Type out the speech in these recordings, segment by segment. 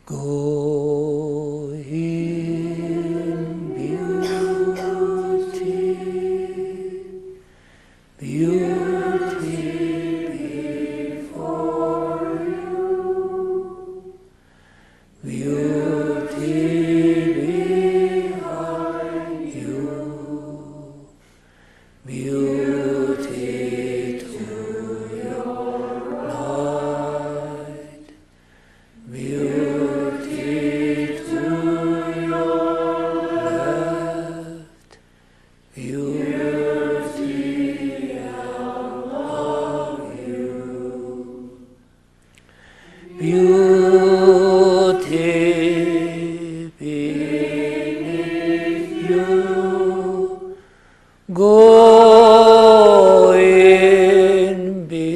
Go in beauty, beauty before you, beauty behind you, beauty to your light, beauty to your left, beauty out of you, beauty beneath you, go in beauty,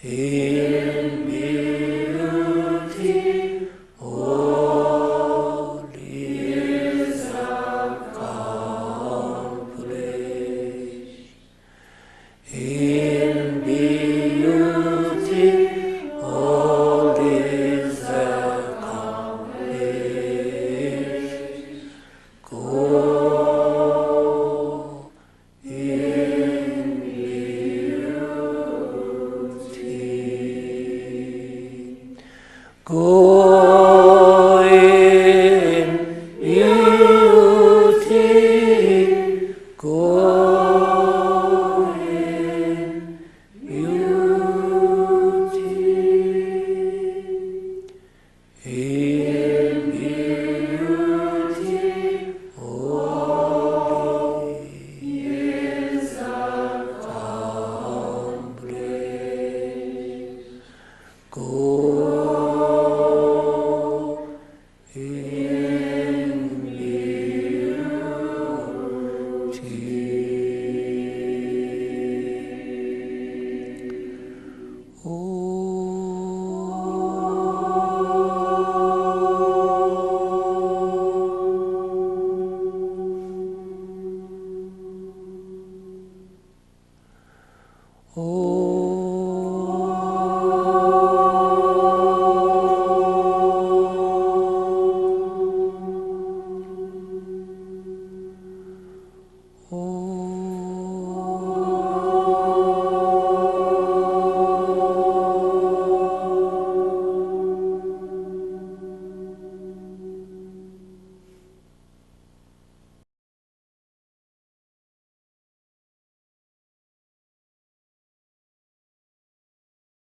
in beauty, all is accomplished. In beauty, all is accomplished. Go in beauty. Go in beauty. Go in beauty. In beauty, all is accomplished. Go in beauty. Oh.